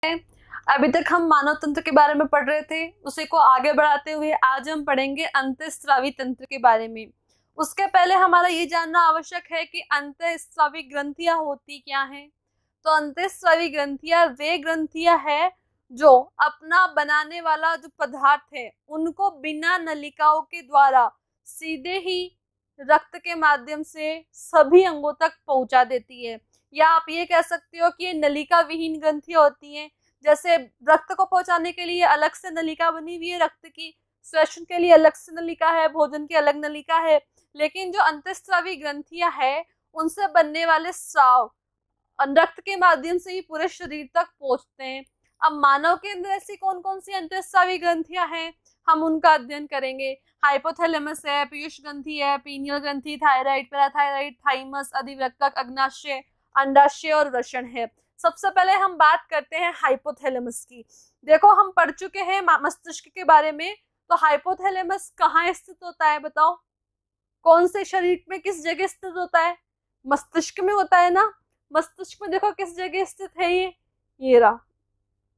अभी तक हम मानव तंत्र के बारे में पढ़ रहे थे, उसी को आगे बढ़ाते हुए आज हम पढ़ेंगे अंतःस्रावी तंत्र के बारे में। उसके पहले हमारा ये जानना आवश्यक है कि अंतःस्रावी ग्रंथियां होती क्या हैं। तो अंतःस्रावी ग्रंथियां वे ग्रंथियां हैं जो अपना बनाने वाला जो पदार्थ है उनको बिना नलिकाओं के द्वारा सीधे ही रक्त के माध्यम से सभी अंगों तक पहुंचा देती है। या आप ये कह सकते हो कि ये नलिका विहीन ग्रंथियां होती हैं। जैसे रक्त को पहुंचाने के लिए अलग से नलिका बनी हुई है, रक्त की श्वसन के लिए अलग से नलिका है, भोजन की अलग नलिका है, लेकिन जो अंतःस्रावी ग्रंथियां है उनसे बनने वाले स्राव रक्त के माध्यम से ही पूरे शरीर तक पहुंचते हैं। अब मानव के अंदर ऐसी कौन कौन सी अंतःस्रावी ग्रंथियां हैं, हम उनका अध्ययन करेंगे। हाइपोथैलेमस है, पीयूष ग्रंथि है, पीनियल ग्रंथि, थायराइड, पैराथायराइड, थाइमस, अधिवृक्क, अग्नाशय, अंडाशय और वृषण है। सबसे पहले हम बात करते हैं हाइपोथैलेमस की। देखो, हम पढ़ चुके हैं मस्तिष्क के बारे में, तो हाइपोथैलेमस कहाँ स्थित होता है बताओ? कौन से शरीर में किस जगह स्थित होता है? मस्तिष्क में होता है ना। मस्तिष्क में देखो किस जगह स्थित है, ये रहा।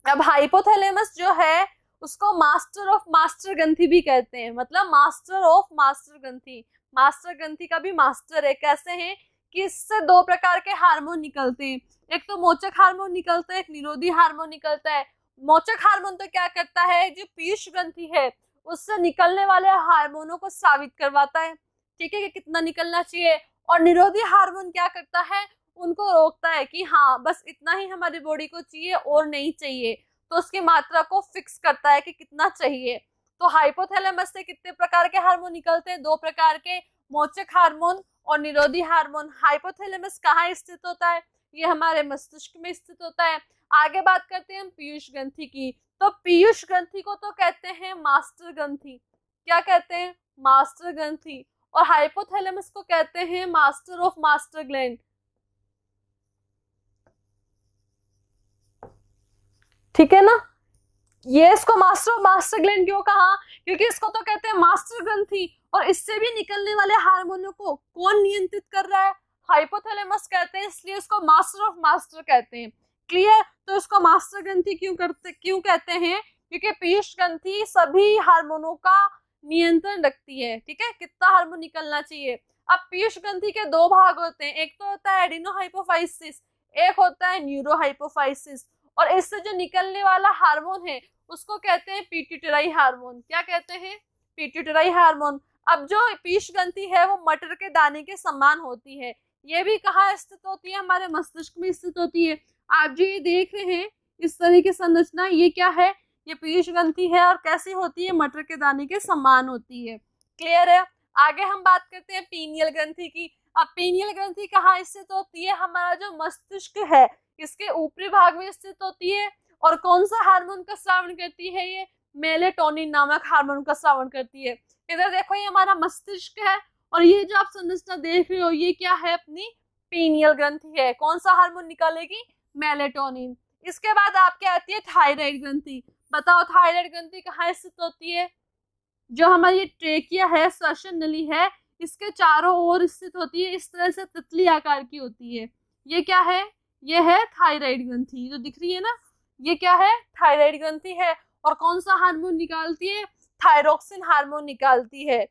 अब हाइपोथैलेमस जो है उसको मास्टर ऑफ मास्टर ग्रंथि भी कहते हैं, मतलब मास्टर ऑफ मास्टर ग्रंथि। मास्टर ग्रंथि का भी मास्टर है। कैसे हैं कि इससे दो प्रकार के हार्मोन निकलते हैं, एक तो मोचक हार्मोन निकलता है, एक निरोधी हार्मोन निकलता है। मोचक हार्मोन तो क्या करता है, जो पीयूष ग्रंथि है उससे निकलने वाले हार्मोनों को स्रावित करवाता है, ठीक है, कि कितना निकलना चाहिए। और निरोधी हार्मोन क्या करता है, उनको रोकता है कि हाँ बस इतना ही हमारी बॉडी को चाहिए और नहीं चाहिए, तो उसकी मात्रा को फिक्स करता है कि कितना चाहिए। तो हाइपोथैलेमस से कितने प्रकार के हार्मोन निकलते हैं? दो प्रकार के, मोचक हार्मोन और निरोधी हार्मोन। हाइपोथैलेमस कहाँ स्थित होता है? ये हमारे मस्तिष्क में स्थित होता है। आगे बात करते हैं हम पीयूष ग्रंथि की। तो पीयूष ग्रंथि को तो कहते हैं मास्टर ग्रंथि। क्या कहते हैं? मास्टर ग्रंथि। और हाइपोथैलेमस को कहते हैं मास्टर ऑफ मास्टर ग्लैंड। ठीक है ना। ये इसको मास्टर ऑफ मास्टर ग्लैंड क्यों कहा? क्योंकि इसको तो कहते हैं मास्टर ग्रंथि, और इससे भी निकलने वाले हार्मोनों को कौन नियंत्रित कर रहा है? हाइपोथैलेमस कहते हैं, इसलिए इसको मास्टर ऑफ मास्टर कहते हैं। क्लियर? तो इसको मास्टर ग्रंथि क्यों कहते हैं? क्योंकि पीयूष ग्रंथि सभी हार्मोनों का नियंत्रण रखती है। ठीक है, कितना हार्मोन निकलना चाहिए। अब पीयूष ग्रंथि के दो भाग होते हैं, एक तो होता है एडिनोहाइपोफाइसिस, एक होता है न्यूरोहाइपोफाइसिस। और इससे जो निकलने वाला हार्मोन है उसको कहते हैं पिट्यूटरी हार्मोन। क्या कहते हैं? Pituitary hormone. अब जो पीयूष ग्रंथि है वो मटर के दाने के समान होती है। ये भी कहाँ स्थित होती है? हमारे मस्तिष्क में स्थित होती है। आप जो ये देख रहे हैं इस तरह की संरचना, ये क्या है? ये पीयूष ग्रंथि है। और कैसी होती है? मटर के दाने के समान होती है। क्लियर है? आगे हम बात करते हैं पीनियल ग्रंथि की। अब पीनियल ग्रंथि कहाँ स्थित होती है? हमारा जो मस्तिष्क है इसके ऊपरी भाग में स्थित होती है। और कौन सा हार्मोन का स्रावन करती है? ये मेलेटोनिन नामक हार्मोन का स्रावन करती है। इधर देखो, ये हमारा मस्तिष्क है, और ये जो आप संरचना देख रहे हो ये क्या है? अपनी पीनियल ग्रंथि है। कौन सा हार्मोन निकालेगी? मेलेटोनिन। इसके बाद आपके आती है थायराइड ग्रंथि। बताओ थायराइड ग्रंथि कहाँ स्थित होती है? जो हमारी ट्रेकिया है, श्वसन नली है, इसके चारों ओर स्थित होती है। इस तरह से तितली आकार की होती है। ये क्या है? ये है थायराइड ग्रंथि, जो दिख रही है ना, ये क्या है? थायराइड ग्रंथि है। और कौन सा हार्मोन निकालती है? थायरोक्सिन हार्मोन निकालती है।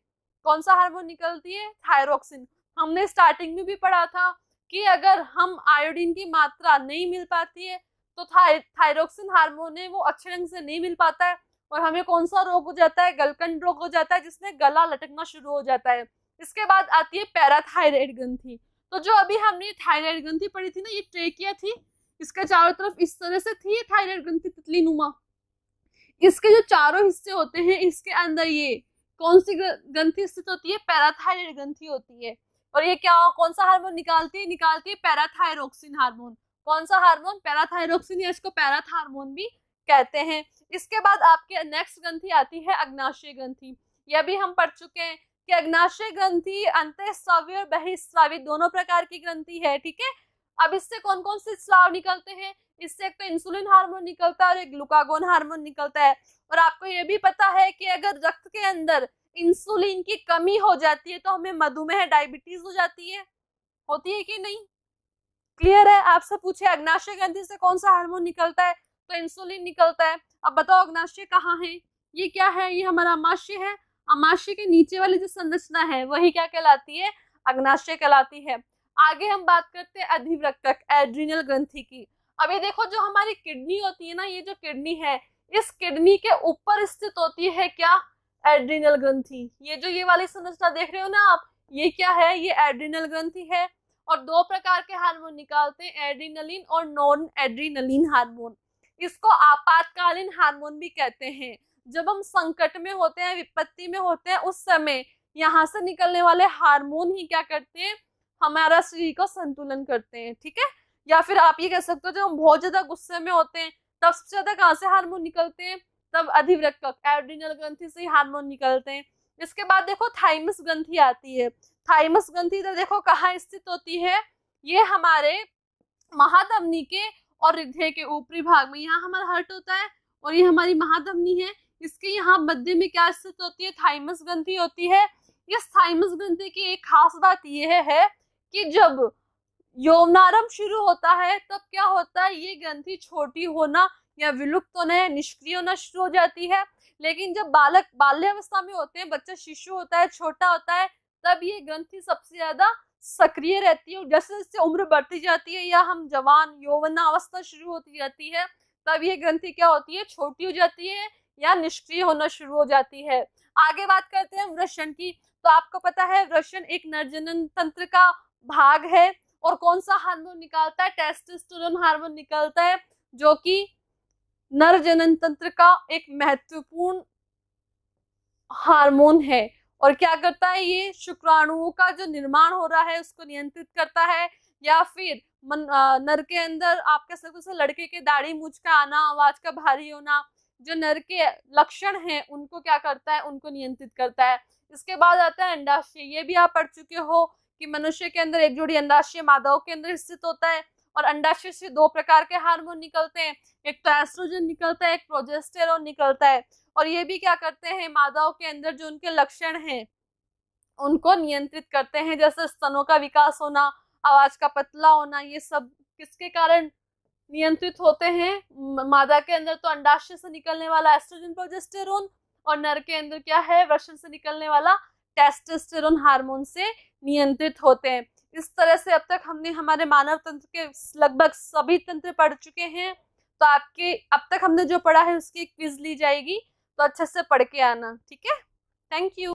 कौन सा हार्मोन निकालती है? थायरोक्सिन। हमने स्टार्टिंग में भी पढ़ा था कि अगर हम आयोडीन की मात्रा नहीं मिल पाती है तो थायरोक्सिन हार्मोन है वो अच्छे ढंग से नहीं मिल पाता है, और हमें कौन सा रोग हो जाता है? गलकंड रोग हो जाता है, जिसमें गला लटकना शुरू हो जाता है। इसके बाद आती है पैराथायराइड ग्रंथि। तो जो अभी हमने थायराइड ग्रंथि पढ़ी थी ना, ये ट्रेकिया थी, इसके चारों तरफ इस तरह से थी थायराइड ग्रंथि, तितली नुमा। इसके जो चारों हिस्से होते हैं इसके अंदर ये कौन सी ग्रंथि स्थित होती है? पैराथायराइड ग्रंथि होती है। और ये क्या, कौन सा हार्मोन निकालती है? निकालती है पैराथायरोक्सिन हार्मोन। कौन सा हार्मोन? पैराथायरोक्सिन, या इसको पैराथ हार्मोन भी कहते हैं। इसके बाद आपके नेक्स्ट ग्रंथि आती है अग्नाशय ग्रंथि। यह भी हम पढ़ चुके हैं कि अग्नाशय ग्रंथि अंतःस्रावी और बहिःस्रावी दोनों प्रकार की ग्रंथि है। ठीक है। अब इससे कौन कौन से स्राव निकलते हैं? इससे एक तो इंसुलिन हार्मोन निकलता है और एक ग्लूकागोन हार्मोन निकलता है। और आपको ये भी पता है कि अगर रक्त के अंदर इंसुलिन की कमी हो जाती है तो हमें मधुमेह, डायबिटीज हो जाती है। होती है कि नहीं? क्लियर है? आपसे पूछे अग्नाशय ग्रंथि से कौन सा हार्मोन निकलता है तो इंसुलिन निकलता है। अब बताओ अग्नाशय कहाँ है? ये क्या है? ये हमारा अमाशय है। अमाशय के नीचे वाली जो संरचना है वही क्या कहलाती है? अग्नाशय कहलाती है। आगे हम बात करते हैं अधिवृक्कक एड्रिनल ग्रंथि की। अब ये देखो, जो हमारी किडनी होती है ना, ये जो किडनी है, इस किडनी के ऊपर स्थित होती है क्या? एड्रिनल ग्रंथि। ये जो ये वाली संरचना देख रहे हो ना आप, ये क्या है? ये एड्रिनल ग्रंथि है। और दो प्रकार के हार्मोन निकालते हैं, एड्रिनलिन और नॉन एड्रिनलिन हार्मोन। इसको आपातकालीन हार्मोन भी कहते हैं। जब हम संकट में होते हैं, विपत्ति में होते हैं, उस समय यहाँ से निकलने वाले हार्मोन ही क्या करते हैं? हमारा शरीर को संतुलन करते हैं, ठीक है। या फिर आप ये कह सकते हो, जब हम बहुत ज्यादा गुस्से में होते हैं तब सबसे ज्यादा कहाँ से हार्मोन निकलते हैं? तब अधिवृक्कक एड्रिनल ग्रंथि से ही हार्मोन निकलते हैं। इसके बाद देखो थाइमस ग्रंथि आती है। थाइमस ग्रंथि इधर देखो कहाँ स्थित होती है? ये हमारे महाधमनी के और हृदय के ऊपरी भाग में, यहाँ हमारा हार्ट होता है और ये हमारी महाधमनी है। इसके यहाँ मध्य में क्या स्थित होती है? थाइमस ग्रंथि होती है। इस थाइमस ग्रंथि की एक खास बात यह है कि जब यौवनारंभ शुरू होता है तब क्या होता है? ये ग्रंथि छोटी होना या विलुप्त होना या निष्क्रिय होना शुरू हो जाती है। लेकिन जब बालक बाल्यावस्था में होते हैं, बच्चा शिशु होता है, छोटा होता है, तब ये ग्रंथि सबसे ज्यादा सक्रिय रहती है। जैसे जैसे उम्र बढ़ती जाती है या हम जवान यौवनावस्था शुरू होती जाती है, तब ये ग्रंथि क्या होती है? छोटी हो जाती है या निष्क्रिय होना शुरू हो जाती है। आगे बात करते हैं वृषण की। तो आपको पता है वृषण एक नरजनन तंत्र का भाग है और कौन सा हार्मोन निकालता है? टेस्टोस्टेरोन हार्मोन निकालता है, जो कि नर जनन तंत्र का एक महत्वपूर्ण हार्मोन है। और क्या करता है? ये शुक्राणुओं का जो निर्माण हो रहा है उसको नियंत्रित करता है। या फिर नर के अंदर आप कह सकते हो लड़के के दाढ़ी मूंछ का आना, आवाज का भारी होना, जो नर के लक्षण हैं उनको क्या करता है? उनको नियंत्रित करता है। इसके बाद आता है अंडाशय। ये भी आप पढ़ चुके हो कि मनुष्य के अंदर एक जोड़ी अंडाशय मादाओं के अंदर स्थित होता है और अंडाशय से दो प्रकार के हार्मोन निकलते हैं, एक तो एस्ट्रोजन निकलता है, एक प्रोजेस्टेरोन निकलता है। और ये भी क्या करते हैं? मादाओं के अंदर जो उनके लक्षण हैं उनको नियंत्रित करते हैं, जैसे स्तनों का विकास होना, आवाज का पतला होना। ये सब किसके कारण नियंत्रित होते हैं? मादा के अंदर तो अंडाशय से निकलने वाला एस्ट्रोजन प्रोजेस्टेरोन और नर के अंदर क्या है? वृषण से निकलने वाला टेस्टोस्टेरोन हार्मोन से नियंत्रित होते हैं। इस तरह से अब तक हमने हमारे मानव तंत्र के लगभग सभी तंत्र पढ़ चुके हैं। तो आपके अब तक हमने जो पढ़ा है उसकी क्विज ली जाएगी, तो अच्छे से पढ़ के आना, ठीक है। Thank you.